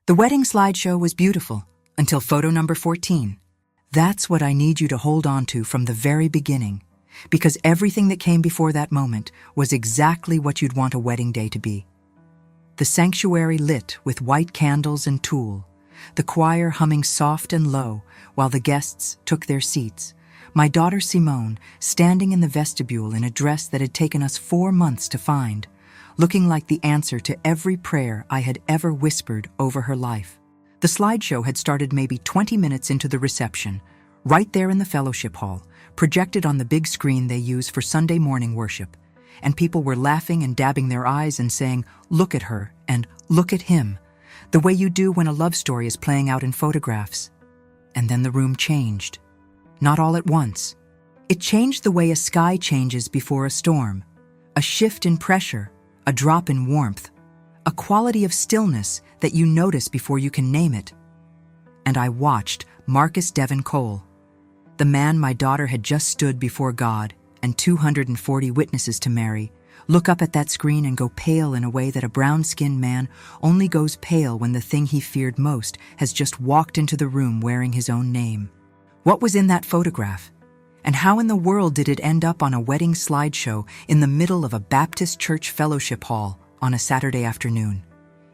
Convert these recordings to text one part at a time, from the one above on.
The wedding slideshow was beautiful, until photo number 14. That's what I need you to hold on to from the very beginning, because everything that came before that moment was exactly what you'd want a wedding day to be. The sanctuary lit with white candles and tulle, the choir humming soft and low while the guests took their seats, my daughter Simone standing in the vestibule in a dress that had taken us 4 months to find, looking like the answer to every prayer I had ever whispered over her life. The slideshow had started maybe 20 minutes into the reception, right there in the fellowship hall, projected on the big screen they use for Sunday morning worship, and people were laughing and dabbing their eyes and saying, "Look at her," and "Look at him," the way you do when a love story is playing out in photographs. And then the room changed. Not all at once. It changed the way a sky changes before a storm, a shift in pressure, a drop in warmth, a quality of stillness that you notice before you can name it. And I watched Marcus Devon Cole, the man my daughter had just stood before God and 240 witnesses to marry, look up at that screen and go pale in a way that a brown-skinned man only goes pale when the thing he feared most has just walked into the room wearing his own name. What was in that photograph? And how in the world did it end up on a wedding slideshow in the middle of a Baptist church fellowship hall on a Saturday afternoon?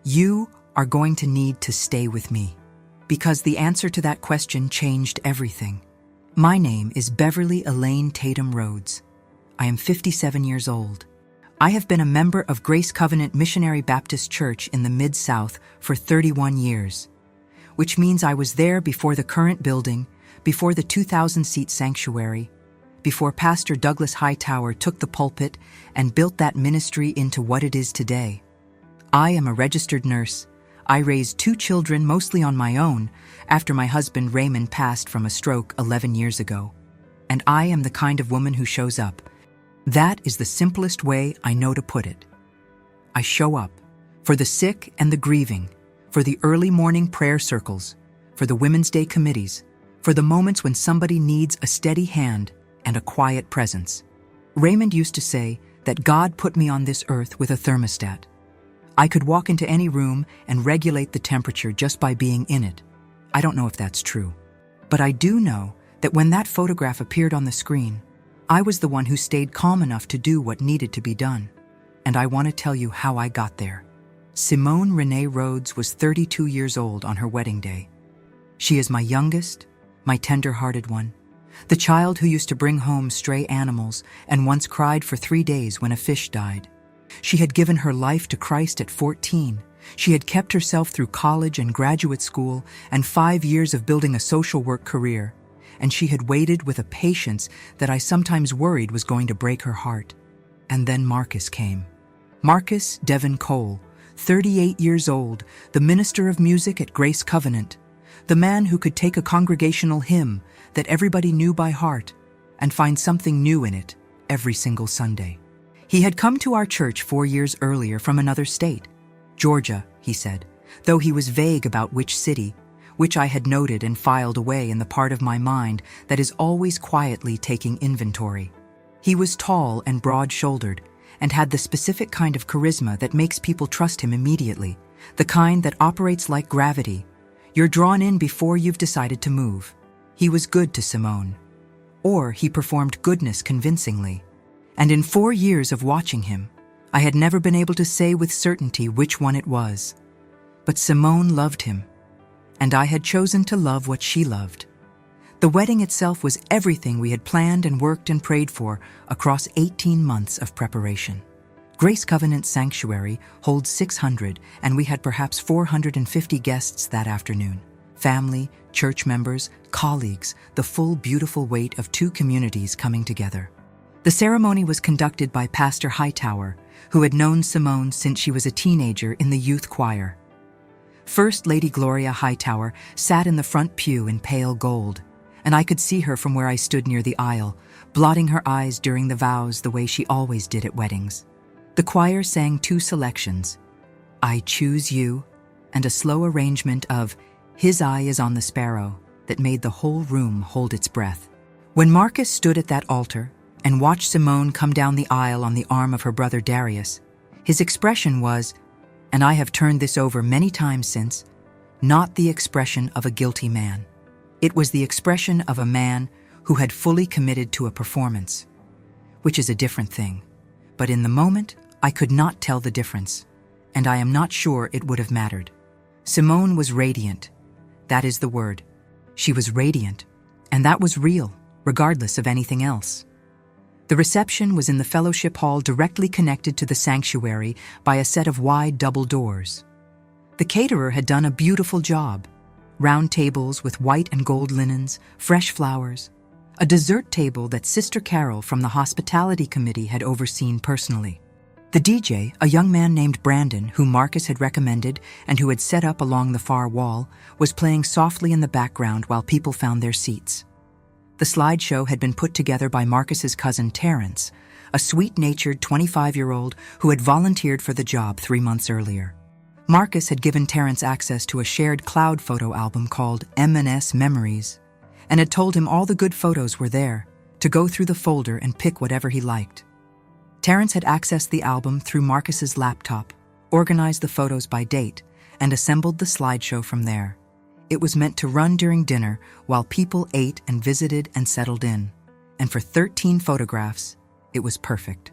You are going to need to stay with me, because the answer to that question changed everything. My name is Beverly Elaine Tatum Rhodes. I am 57 years old. I have been a member of Grace Covenant Missionary Baptist Church in the Mid-South for 31 years, which means I was there before the current building, before the 2,000-seat sanctuary, before Pastor Douglas Hightower took the pulpit and built that ministry into what it is today. I am a registered nurse. I raised 2 children mostly on my own after my husband Raymond passed from a stroke 11 years ago. And I am the kind of woman who shows up. That is the simplest way I know to put it. I show up for the sick and the grieving, for the early morning prayer circles, for the Women's Day committees, for the moments when somebody needs a steady hand and a quiet presence. Raymond used to say that God put me on this earth with a thermostat. I could walk into any room and regulate the temperature just by being in it. I don't know if that's true, but I do know that when that photograph appeared on the screen, I was the one who stayed calm enough to do what needed to be done. And I want to tell you how I got there. Simone Renee Rhodes was 32 years old on her wedding day. She is my youngest, my tender-hearted one, the child who used to bring home stray animals and once cried for 3 days when a fish died. She had given her life to Christ at 14. She had kept herself through college and graduate school and 5 years of building a social work career, and she had waited with a patience that I sometimes worried was going to break her heart. And then Marcus came. Marcus Devon Cole, 38 years old, the minister of music at Grace Covenant, the man who could take a congregational hymn that everybody knew by heart and find something new in it every single Sunday. He had come to our church 4 years earlier from another state, Georgia, he said, though he was vague about which city, which I had noted and filed away in the part of my mind that is always quietly taking inventory. He was tall and broad-shouldered and had the specific kind of charisma that makes people trust him immediately, the kind that operates like gravity. You're drawn in before you've decided to move. He was good to Simone. Or he performed goodness convincingly. And in 4 years of watching him, I had never been able to say with certainty which one it was. But Simone loved him, and I had chosen to love what she loved. The wedding itself was everything we had planned and worked and prayed for across 18 months of preparation. Grace Covenant Sanctuary holds 600, and we had perhaps 450 guests that afternoon. Family, church members, colleagues, the full beautiful weight of 2 communities coming together. The ceremony was conducted by Pastor Hightower, who had known Simone since she was a teenager in the youth choir. First Lady Gloria Hightower sat in the front pew in pale gold, and I could see her from where I stood near the aisle, blotting her eyes during the vows the way she always did at weddings. The choir sang 2 selections, "I Choose You," and a slow arrangement of "His Eye is on the Sparrow" that made the whole room hold its breath. When Marcus stood at that altar and watched Simone come down the aisle on the arm of her brother Darius, his expression was, and I have turned this over many times since, not the expression of a guilty man. It was the expression of a man who had fully committed to a performance, which is a different thing. But in the moment, I could not tell the difference, and I am not sure it would have mattered. Simone was radiant. That is the word. She was radiant, and that was real, regardless of anything else. The reception was in the fellowship hall directly connected to the sanctuary by a set of wide double doors. The caterer had done a beautiful job. Round tables with white and gold linens, fresh flowers, a dessert table that Sister Carol from the hospitality committee had overseen personally. The DJ, a young man named Brandon, who Marcus had recommended and who had set up along the far wall, was playing softly in the background while people found their seats. The slideshow had been put together by Marcus's cousin Terrence, a sweet-natured 25-year-old who had volunteered for the job 3 months earlier. Marcus had given Terrence access to a shared cloud photo album called M&S Memories, and had told him all the good photos were there, to go through the folder and pick whatever he liked. Terrence had accessed the album through Marcus's laptop, organized the photos by date, and assembled the slideshow from there. It was meant to run during dinner while people ate and visited and settled in, and for 13 photographs, it was perfect.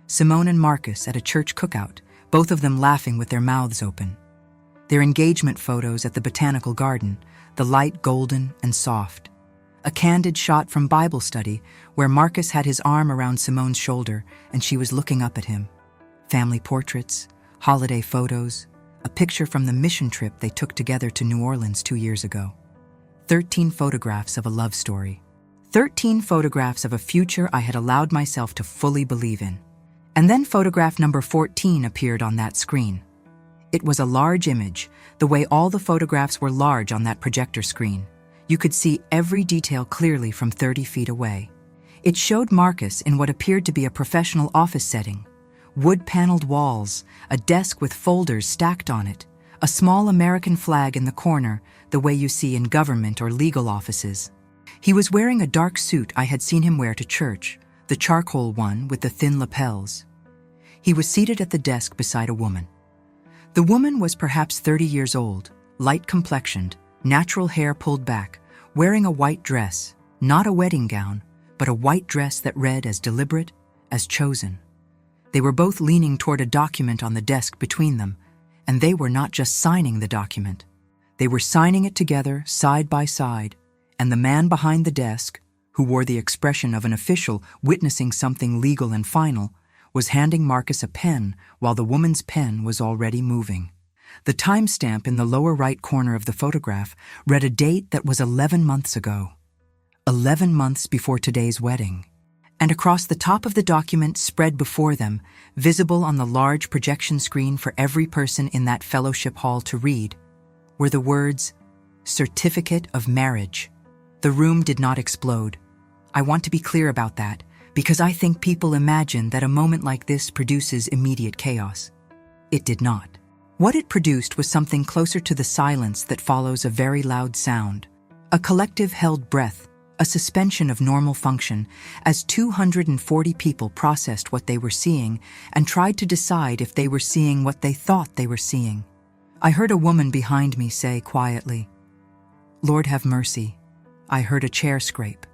Simone and Marcus at a church cookout, both of them laughing with their mouths open. Their engagement photos at the botanical garden, the light golden and soft. A candid shot from Bible study where Marcus had his arm around Simone's shoulder and she was looking up at him. Family portraits, holiday photos, a picture from the mission trip they took together to New Orleans 2 years ago. 13 photographs of a love story. 13 photographs of a future I had allowed myself to fully believe in. And then photograph number 14 appeared on that screen. It was a large image, the way all the photographs were large on that projector screen. You could see every detail clearly from 30 feet away. It showed Marcus in what appeared to be a professional office setting. Wood-paneled walls, a desk with folders stacked on it, a small American flag in the corner, the way you see in government or legal offices. He was wearing a dark suit I had seen him wear to church, the charcoal one with the thin lapels. He was seated at the desk beside a woman. The woman was perhaps 30 years old, light-complexioned, natural hair pulled back, wearing a white dress, not a wedding gown, but a white dress that read as deliberate, as chosen. They were both leaning toward a document on the desk between them, and they were not just signing the document. They were signing it together, side by side, and the man behind the desk, who wore the expression of an official witnessing something legal and final, was handing Marcus a pen while the woman's pen was already moving. The timestamp in the lower right corner of the photograph read a date that was 11 months ago. 11 months before today's wedding. And across the top of the document spread before them, visible on the large projection screen for every person in that fellowship hall to read, were the words, "Certificate of Marriage." The room did not explode. I want to be clear about that, because I think people imagine that a moment like this produces immediate chaos. It did not. What it produced was something closer to the silence that follows a very loud sound, a collective held breath, a suspension of normal function, as 240 people processed what they were seeing and tried to decide if they were seeing what they thought they were seeing. I heard a woman behind me say quietly, "Lord have mercy." I heard a chair scrape.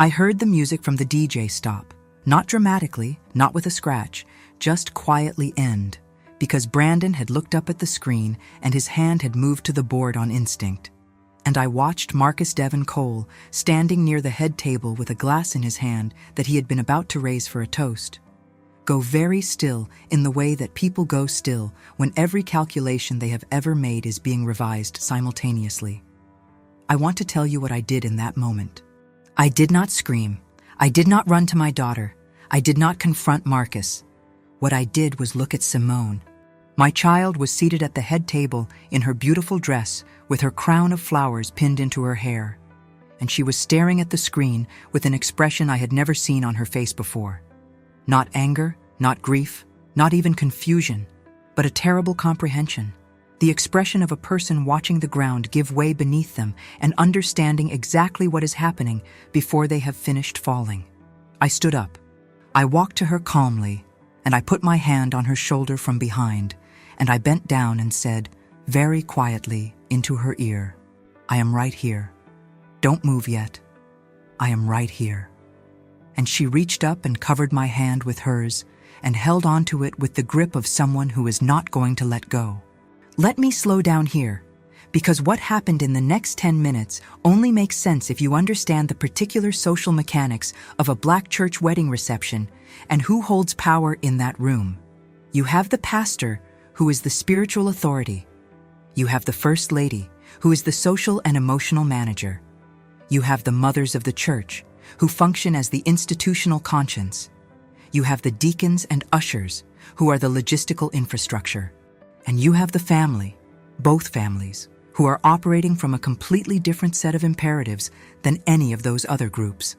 I heard the music from the DJ stop, not dramatically, not with a scratch, just quietly end, because Brandon had looked up at the screen and his hand had moved to the board on instinct. And I watched Marcus Devon Cole standing near the head table with a glass in his hand that he had been about to raise for a toast, go very still in the way that people go still when every calculation they have ever made is being revised simultaneously. I want to tell you what I did in that moment. I did not scream. I did not run to my daughter. I did not confront Marcus. What I did was look at Simone. My child was seated at the head table in her beautiful dress with her crown of flowers pinned into her hair, and she was staring at the screen with an expression I had never seen on her face before. Not anger, not grief, not even confusion, but a terrible comprehension. The expression of a person watching the ground give way beneath them and understanding exactly what is happening before they have finished falling. I stood up. I walked to her calmly, and I put my hand on her shoulder from behind, and I bent down and said, very quietly, into her ear. "I am right here. Don't move yet. I am right here." And she reached up and covered my hand with hers and held onto it with the grip of someone who is not going to let go. Let me slow down here, because what happened in the next 10 minutes only makes sense if you understand the particular social mechanics of a black church wedding reception and who holds power in that room. You have the pastor, who is the spiritual authority. You have the first lady, who is the social and emotional manager. You have the mothers of the church, who function as the institutional conscience. You have the deacons and ushers, who are the logistical infrastructure. And you have the family, both families, who are operating from a completely different set of imperatives than any of those other groups.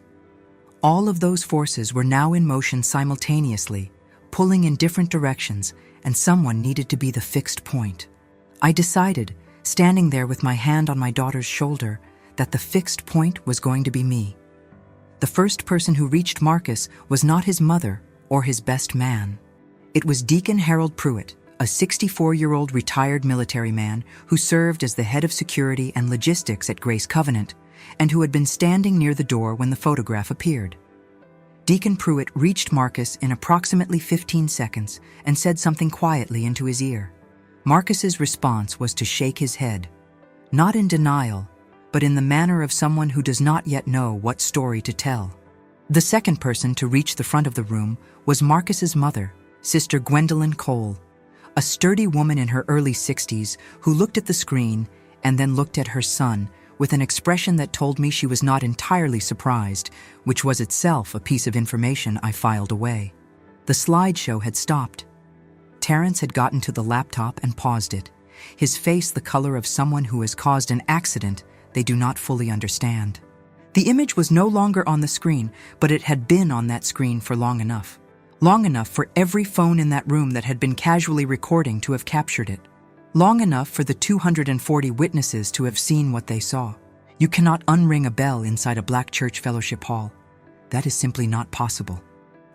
All of those forces were now in motion simultaneously, pulling in different directions, and someone needed to be the fixed point. I decided, standing there with my hand on my daughter's shoulder, that the fixed point was going to be me. The first person who reached Marcus was not his mother or his best man. It was Deacon Harold Pruitt, a 64-year-old retired military man who served as the head of security and logistics at Grace Covenant, and who had been standing near the door when the photograph appeared. Deacon Pruitt reached Marcus in approximately 15 seconds and said something quietly into his ear. Marcus's response was to shake his head, not in denial, but in the manner of someone who does not yet know what story to tell. The second person to reach the front of the room was Marcus's mother, Sister Gwendolyn Cole, a sturdy woman in her early 60s who looked at the screen and then looked at her son with an expression that told me she was not entirely surprised, which was itself a piece of information I filed away. The slideshow had stopped. Terrence had gotten to the laptop and paused it, his face the color of someone who has caused an accident they do not fully understand. The image was no longer on the screen, but it had been on that screen for long enough for every phone in that room that had been casually recording to have captured it. Long enough for the 240 witnesses to have seen what they saw. You cannot unring a bell inside a black church fellowship hall. That is simply not possible.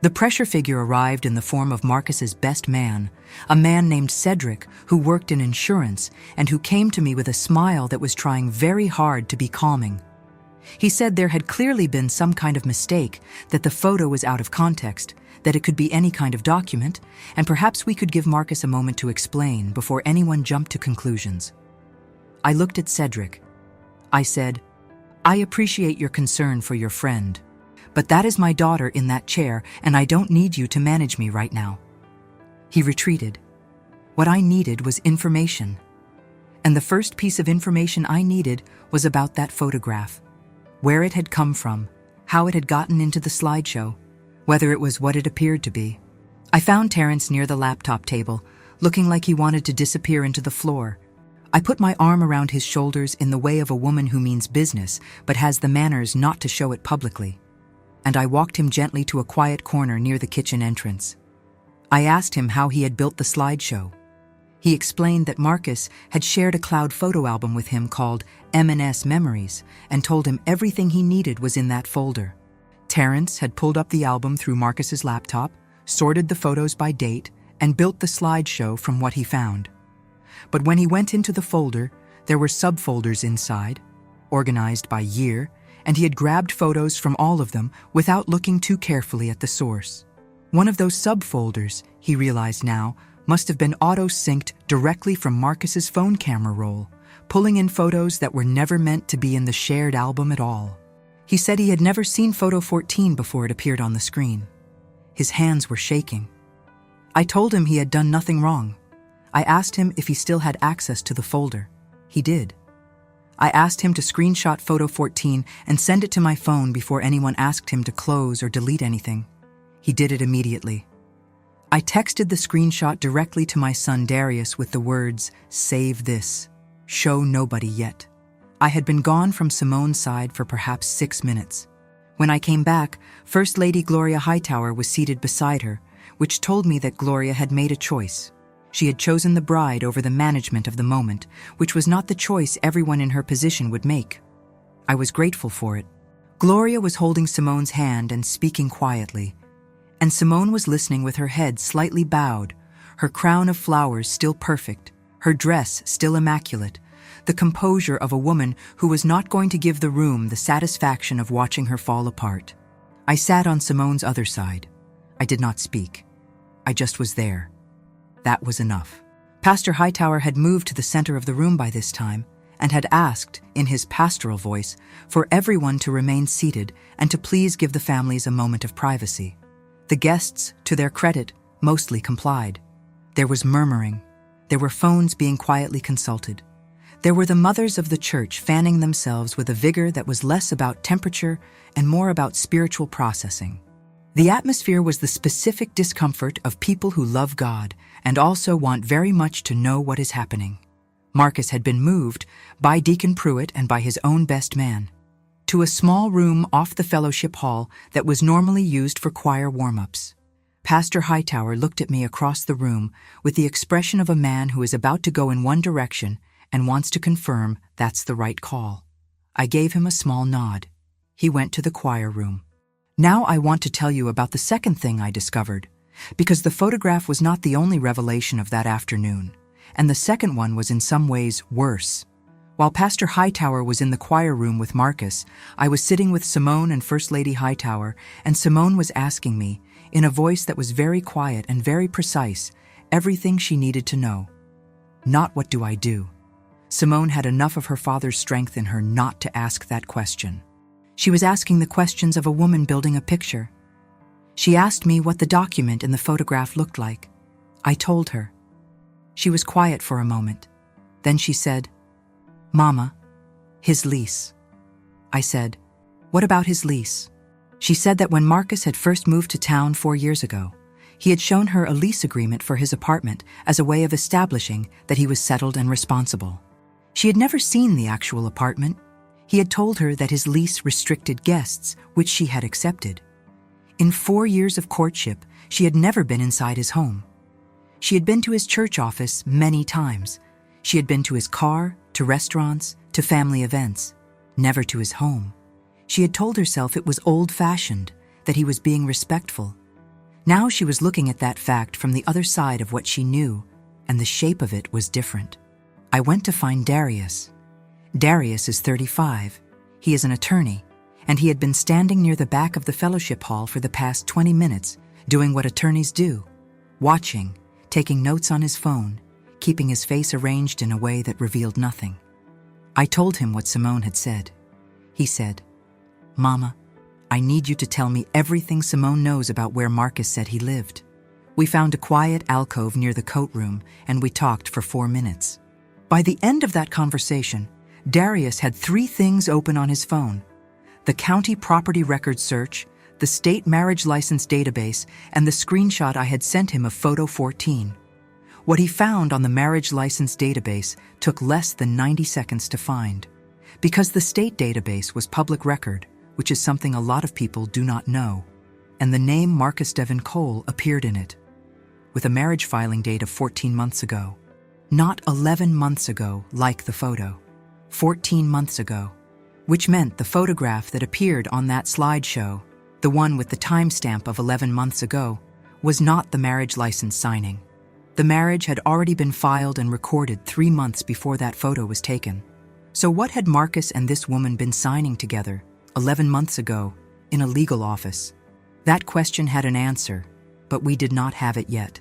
The pressure figure arrived in the form of Marcus's best man, a man named Cedric who worked in insurance and who came to me with a smile that was trying very hard to be calming. He said there had clearly been some kind of mistake, that the photo was out of context, that it could be any kind of document, and perhaps we could give Marcus a moment to explain before anyone jumped to conclusions. I looked at Cedric. I said, "I appreciate your concern for your friend, but that is my daughter in that chair, and I don't need you to manage me right now." He retreated. What I needed was information. And the first piece of information I needed was about that photograph. Where it had come from, how it had gotten into the slideshow, whether it was what it appeared to be. I found Terrence near the laptop table, looking like he wanted to disappear into the floor. I put my arm around his shoulders in the way of a woman who means business but has the manners not to show it publicly, and I walked him gently to a quiet corner near the kitchen entrance. I asked him how he had built the slideshow. He explained that Marcus had shared a cloud photo album with him called M&S Memories and told him everything he needed was in that folder. Terrence had pulled up the album through Marcus's laptop, sorted the photos by date, and built the slideshow from what he found. But when he went into the folder, there were subfolders inside, organized by year, and he had grabbed photos from all of them without looking too carefully at the source. One of those subfolders, he realized now, must have been auto-synced directly from Marcus's phone camera roll, pulling in photos that were never meant to be in the shared album at all. He said he had never seen photo 14 before it appeared on the screen. His hands were shaking. I told him he had done nothing wrong. I asked him if he still had access to the folder. He did. I asked him to screenshot photo 14 and send it to my phone before anyone asked him to close or delete anything. He did it immediately. I texted the screenshot directly to my son Darius with the words, "Save this. Show nobody yet." I had been gone from Simone's side for perhaps 6 minutes. When I came back, First Lady Gloria Hightower was seated beside her, which told me that Gloria had made a choice. She had chosen the bride over the management of the moment, which was not the choice everyone in her position would make. I was grateful for it. Gloria was holding Simone's hand and speaking quietly, and Simone was listening with her head slightly bowed, her crown of flowers still perfect, her dress still immaculate, the composure of a woman who was not going to give the room the satisfaction of watching her fall apart. I sat on Simone's other side. I did not speak. I just was there. That was enough. Pastor Hightower had moved to the center of the room by this time and had asked, in his pastoral voice, for everyone to remain seated and to please give the families a moment of privacy. The guests, to their credit, mostly complied. There was murmuring. There were phones being quietly consulted. There were the mothers of the church fanning themselves with a vigor that was less about temperature and more about spiritual processing. The atmosphere was the specific discomfort of people who love God and also want very much to know what is happening. Marcus had been moved, by Deacon Pruitt and by his own best man, to a small room off the fellowship hall that was normally used for choir warm-ups. Pastor Hightower looked at me across the room with the expression of a man who is about to go in one direction and wants to confirm that's the right call. I gave him a small nod. He went to the choir room. Now I want to tell you about the second thing I discovered, because the photograph was not the only revelation of that afternoon, and the second one was in some ways worse. While Pastor Hightower was in the choir room with Marcus, I was sitting with Simone and First Lady Hightower, and Simone was asking me, in a voice that was very quiet and very precise, everything she needed to know. Not what do I do. Simone had enough of her father's strength in her not to ask that question. She was asking the questions of a woman building a picture. She asked me what the document in the photograph looked like. I told her. She was quiet for a moment. Then she said, "Mama, his lease." I said, "What about his lease?" She said that when Marcus had first moved to town 4 years ago, he had shown her a lease agreement for his apartment as a way of establishing that he was settled and responsible. She had never seen the actual apartment. He had told her that his lease restricted guests, which she had accepted. In 4 years of courtship, she had never been inside his home. She had been to his church office many times. She had been to his car, to restaurants, to family events, never to his home. She had told herself it was old-fashioned, that he was being respectful. Now she was looking at that fact from the other side of what she knew, and the shape of it was different. I went to find Darius. Darius is 35. He is an attorney, and he had been standing near the back of the fellowship hall for the past 20 minutes, doing what attorneys do, watching, taking notes on his phone, keeping his face arranged in a way that revealed nothing. I told him what Simone had said. He said, "Mama, I need you to tell me everything Simone knows about where Marcus said he lived." We found a quiet alcove near the coat room, and we talked for 4 minutes. By the end of that conversation, Darius had 3 things open on his phone: the county property record search, the state marriage license database, and the screenshot I had sent him of photo 14. What he found on the marriage license database took less than 90 seconds to find, because the state database was public record, which is something a lot of people do not know, and the name Marcus Devon Cole appeared in it, with a marriage filing date of 14 months ago. Not 11 months ago, like the photo. 14 months ago, which meant the photograph that appeared on that slideshow, the one with the timestamp of 11 months ago, was not the marriage license signing. The marriage had already been filed and recorded 3 months before that photo was taken. So what had Marcus and this woman been signing together 11 months ago in a legal office? That question had an answer, but we did not have it yet.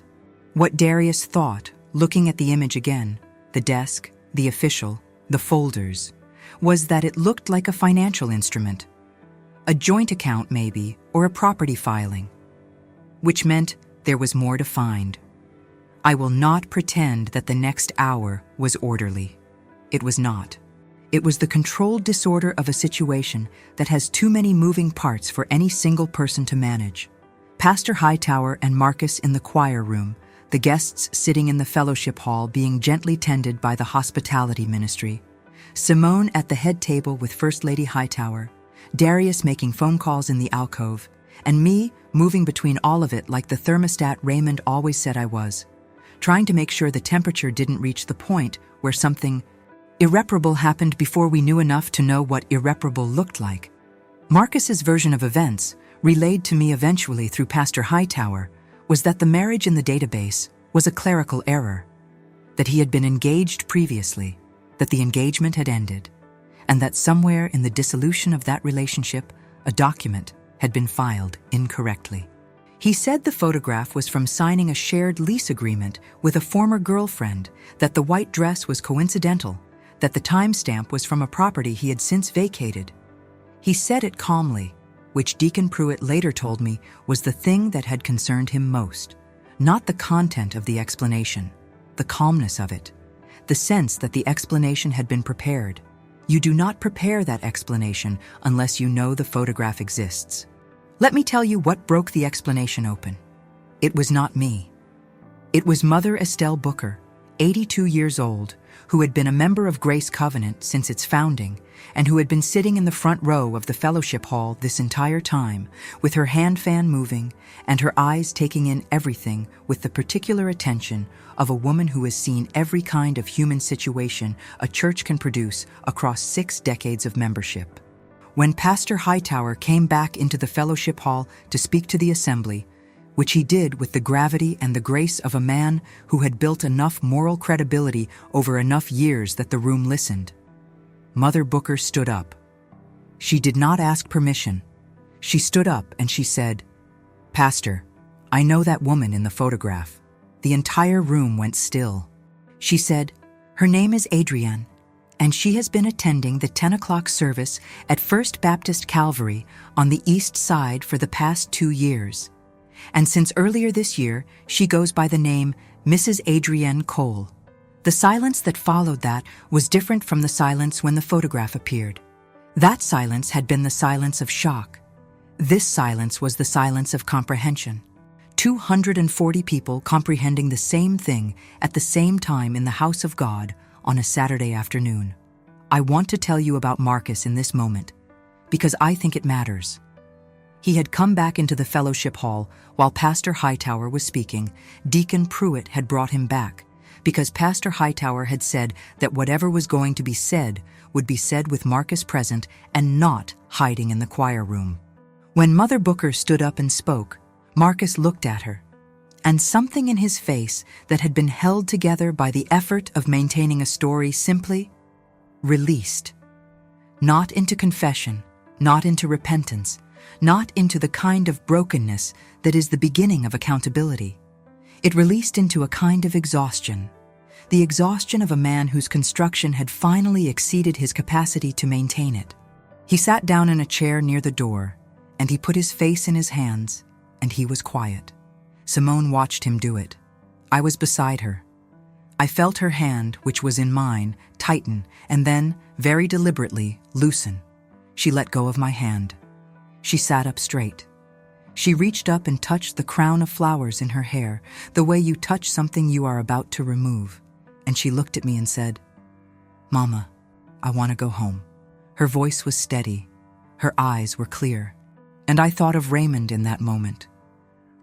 What Darius thought, looking at the image again, the desk, the official, the folders, was that it looked like a financial instrument. A joint account maybe, or a property filing. Which meant there was more to find. I will not pretend that the next hour was orderly. It was not. It was the controlled disorder of a situation that has too many moving parts for any single person to manage. Pastor Hightower and Marcus in the choir room, the guests sitting in the fellowship hall being gently tended by the hospitality ministry, Simone at the head table with First Lady Hightower, Darius making phone calls in the alcove, and me moving between all of it like the thermostat Raymond always said I was, trying to make sure the temperature didn't reach the point where something irreparable happened before we knew enough to know what irreparable looked like. Marcus's version of events, relayed to me eventually through Pastor Hightower, was that the marriage in the database was a clerical error, that he had been engaged previously, that the engagement had ended, and that somewhere in the dissolution of that relationship, a document had been filed incorrectly. He said the photograph was from signing a shared lease agreement with a former girlfriend, that the white dress was coincidental, that the timestamp was from a property he had since vacated. He said it calmly, which Deacon Pruitt later told me was the thing that had concerned him most. Not the content of the explanation, the calmness of it, the sense that the explanation had been prepared. You do not prepare that explanation unless you know the photograph exists. Let me tell you what broke the explanation open. It was not me. It was Mother Estelle Booker, 82 years old, who had been a member of Grace Covenant since its founding, and who had been sitting in the front row of the fellowship hall this entire time, with her hand fan moving and her eyes taking in everything with the particular attention of a woman who has seen every kind of human situation a church can produce across 6 decades of membership. When Pastor Hightower came back into the fellowship hall to speak to the assembly, which he did with the gravity and the grace of a man who had built enough moral credibility over enough years that the room listened, Mother Booker stood up. She did not ask permission. She stood up and she said, "Pastor, I know that woman in the photograph." The entire room went still. She said, "Her name is Adrienne, and she has been attending the 10 o'clock service at First Baptist Calvary on the East Side for the past 2 years. And since earlier this year, she goes by the name Mrs. Adrienne Cole." The silence that followed that was different from the silence when the photograph appeared. That silence had been the silence of shock. This silence was the silence of comprehension. 240 people comprehending the same thing at the same time in the house of God on a Saturday afternoon. I want to tell you about Marcus in this moment, because I think it matters. He had come back into the fellowship hall while Pastor Hightower was speaking. Deacon Pruitt had brought him back, because Pastor Hightower had said that whatever was going to be said would be said with Marcus present and not hiding in the choir room. When Mother Booker stood up and spoke, Marcus looked at her, and something in his face that had been held together by the effort of maintaining a story simply released. Not into confession, not into repentance, not into the kind of brokenness that is the beginning of accountability. It released into a kind of exhaustion, the exhaustion of a man whose construction had finally exceeded his capacity to maintain it. He sat down in a chair near the door, and he put his face in his hands, and he was quiet. Simone watched him do it. I was beside her. I felt her hand, which was in mine, tighten, and then, very deliberately, loosen. She let go of my hand. She sat up straight. She reached up and touched the crown of flowers in her hair, the way you touch something you are about to remove. And she looked at me and said, "Mama, I want to go home." Her voice was steady. Her eyes were clear. And I thought of Raymond in that moment.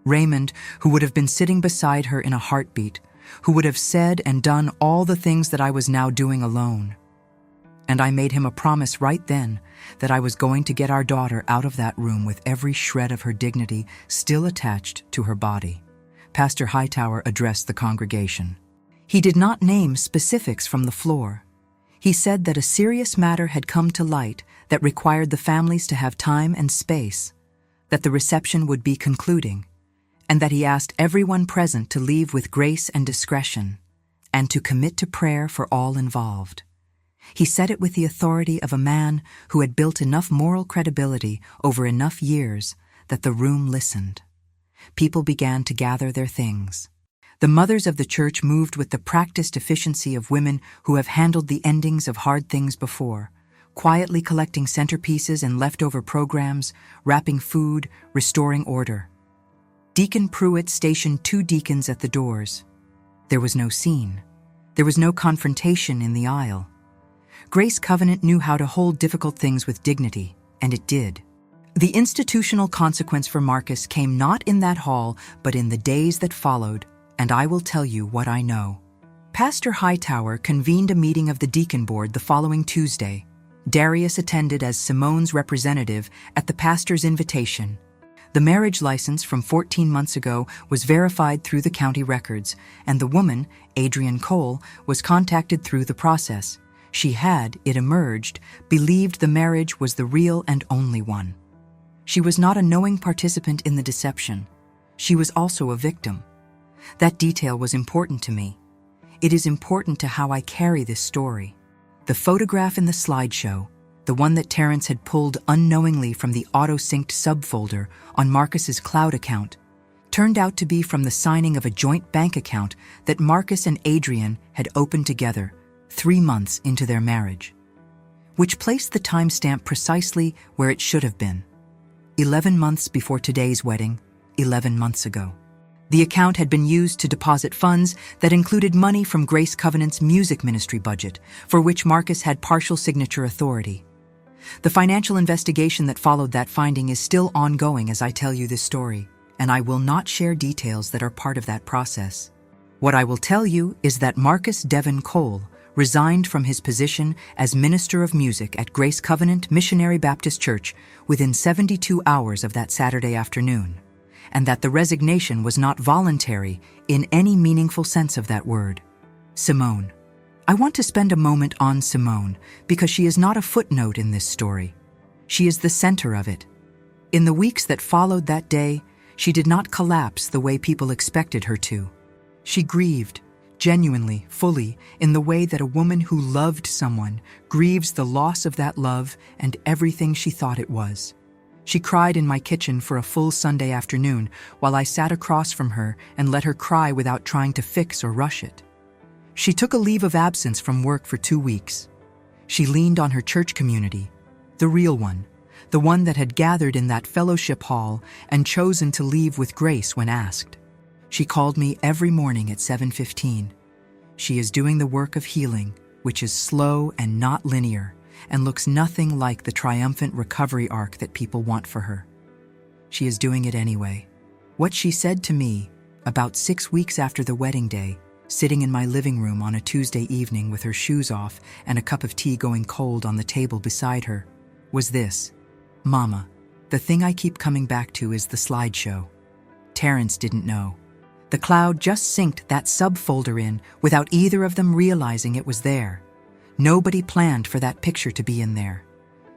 Raymond, who would have been sitting beside her in a heartbeat, who would have said and done all the things that I was now doing alone. And I made him a promise right then that I was going to get our daughter out of that room with every shred of her dignity still attached to her body. Pastor Hightower addressed the congregation. He did not name specifics from the floor. He said that a serious matter had come to light that required the families to have time and space, that the reception would be concluding, and that he asked everyone present to leave with grace and discretion, and to commit to prayer for all involved. He said it with the authority of a man who had built enough moral credibility over enough years that the room listened. People began to gather their things. The mothers of the church moved with the practiced efficiency of women who have handled the endings of hard things before, quietly collecting centerpieces and leftover programs, wrapping food, restoring order. Deacon Pruitt stationed 2 deacons at the doors. There was no scene. There was no confrontation in the aisle. Grace Covenant knew how to hold difficult things with dignity, and it did. The institutional consequence for Marcus came not in that hall, but in the days that followed, and I will tell you what I know. Pastor Hightower convened a meeting of the deacon board the following Tuesday. Darius attended as Simone's representative at the pastor's invitation. The marriage license from 14 months ago was verified through the county records, and the woman, Adrienne Cole, was contacted through the process. She had, it emerged, believed the marriage was the real and only one. She was not a knowing participant in the deception. She was also a victim. That detail was important to me. It is important to how I carry this story. The photograph in the slideshow, the one that Terrence had pulled unknowingly from the auto-synced subfolder on Marcus's cloud account, turned out to be from the signing of a joint bank account that Marcus and Adrian had opened together 3 months into their marriage, which placed the timestamp precisely where it should have been. 11 months before today's wedding, 11 months ago. The account had been used to deposit funds that included money from Grace Covenant's music ministry budget, for which Marcus had partial signature authority. The financial investigation that followed that finding is still ongoing as I tell you this story, and I will not share details that are part of that process. What I will tell you is that Marcus Devon Cole resigned from his position as Minister of Music at Grace Covenant Missionary Baptist Church within 72 hours of that Saturday afternoon, and that the resignation was not voluntary in any meaningful sense of that word. Simone. I want to spend a moment on Simone because she is not a footnote in this story. She is the center of it. In the weeks that followed that day, she did not collapse the way people expected her to. She grieved, genuinely, fully, in the way that a woman who loved someone grieves the loss of that love and everything she thought it was. She cried in my kitchen for a full Sunday afternoon while I sat across from her and let her cry without trying to fix or rush it. She took a leave of absence from work for 2 weeks. She leaned on her church community, the real one, the one that had gathered in that fellowship hall and chosen to leave with grace when asked. She called me every morning at 7:15. She is doing the work of healing, which is slow and not linear, and looks nothing like the triumphant recovery arc that people want for her. She is doing it anyway. What she said to me, about 6 weeks after the wedding day, sitting in my living room on a Tuesday evening with her shoes off and a cup of tea going cold on the table beside her, was this: "Mama, the thing I keep coming back to is the slideshow. Terrence didn't know. The cloud just synced that subfolder in without either of them realizing it was there. Nobody planned for that picture to be in there.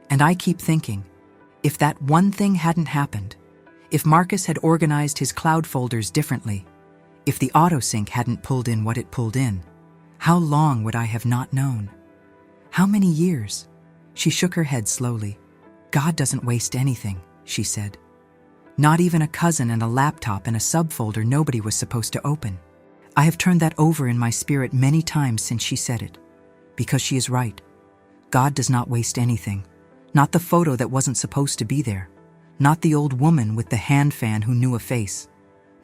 And I keep thinking, if that one thing hadn't happened, if Marcus had organized his cloud folders differently, if the autosync hadn't pulled in what it pulled in, how long would I have not known? How many years?" She shook her head slowly. "God doesn't waste anything," she said. "Not even a cousin and a laptop and a subfolder nobody was supposed to open." I have turned that over in my spirit many times since she said it. Because she is right. God does not waste anything. Not the photo that wasn't supposed to be there. Not the old woman with the hand fan who knew a face.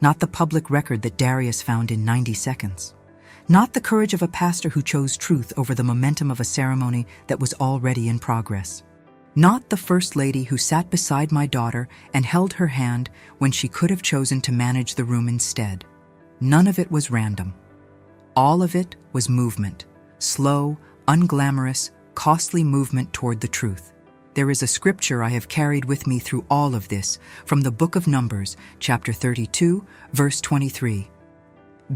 Not the public record that Darius found in 90 seconds. Not the courage of a pastor who chose truth over the momentum of a ceremony that was already in progress. Not the first lady who sat beside my daughter and held her hand when she could have chosen to manage the room instead. None of it was random. All of it was movement. Slow, unglamorous, costly movement toward the truth. There is a scripture I have carried with me through all of this, from the book of Numbers, chapter 32, verse 23.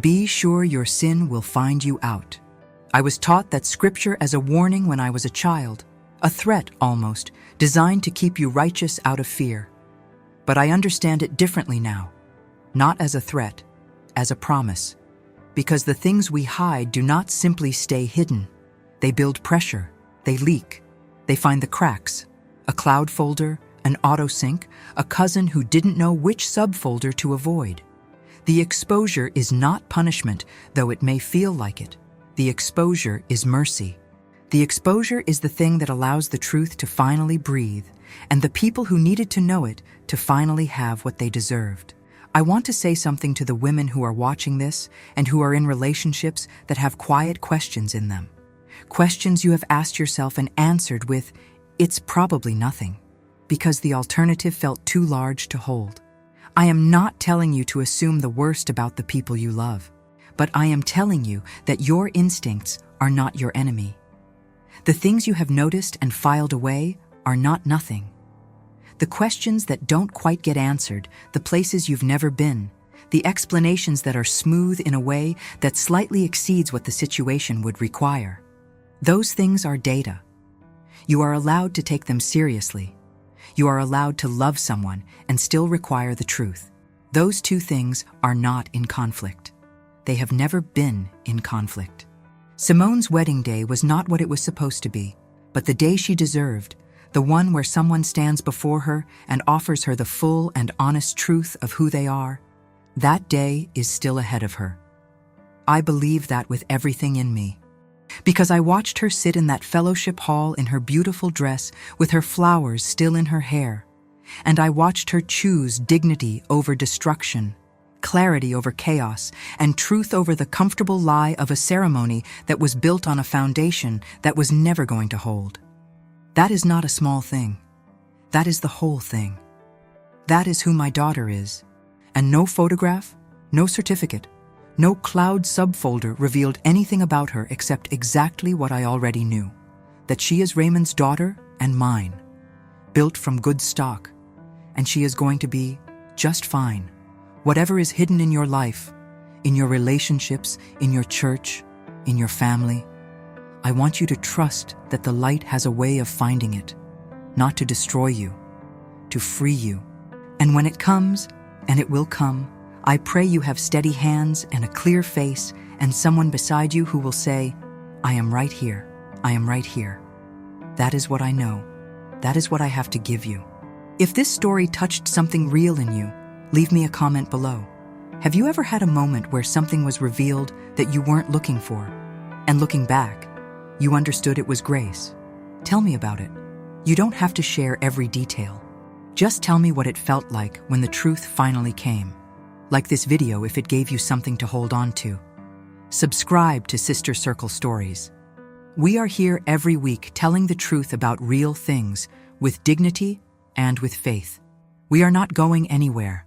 "Be sure your sin will find you out." I was taught that scripture as a warning when I was a child, a threat almost, designed to keep you righteous out of fear. But I understand it differently now, not as a threat, as a promise. Because the things we hide do not simply stay hidden. They build pressure, they leak, they find the cracks. A cloud folder, an autosync, a cousin who didn't know which subfolder to avoid. The exposure is not punishment, though it may feel like it. The exposure is mercy. The exposure is the thing that allows the truth to finally breathe, and the people who needed to know it to finally have what they deserved. I want to say something to the women who are watching this and who are in relationships that have quiet questions in them. Questions you have asked yourself and answered with, "It's probably nothing," because the alternative felt too large to hold. I am not telling you to assume the worst about the people you love, but I am telling you that your instincts are not your enemy. The things you have noticed and filed away are not nothing. The questions that don't quite get answered, the places you've never been, the explanations that are smooth in a way that slightly exceeds what the situation would require. Those things are data. You are allowed to take them seriously. You are allowed to love someone and still require the truth. Those two things are not in conflict. They have never been in conflict. Simone's wedding day was not what it was supposed to be, but the day she deserved, the one where someone stands before her and offers her the full and honest truth of who they are. That day is still ahead of her. I believe that with everything in me. Because I watched her sit in that fellowship hall in her beautiful dress with her flowers still in her hair. And I watched her choose dignity over destruction, clarity over chaos, and truth over the comfortable lie of a ceremony that was built on a foundation that was never going to hold. That is not a small thing. That is the whole thing. That is who my daughter is. And no photograph, no certificate, no cloud subfolder revealed anything about her except exactly what I already knew, that she is Raymond's daughter and mine, built from good stock, and she is going to be just fine. Whatever is hidden in your life, in your relationships, in your church, in your family, I want you to trust that the light has a way of finding it, not to destroy you, to free you. And when it comes, and it will come, I pray you have steady hands and a clear face and someone beside you who will say, I am right here, I am right here. That is what I know. That is what I have to give you. If this story touched something real in you, leave me a comment below. Have you ever had a moment where something was revealed that you weren't looking for? And looking back, you understood it was grace? Tell me about it. You don't have to share every detail. Just tell me what it felt like when the truth finally came. Like this video if it gave you something to hold on to. Subscribe to Sister Circle Stories. We are here every week telling the truth about real things with dignity and with faith. We are not going anywhere.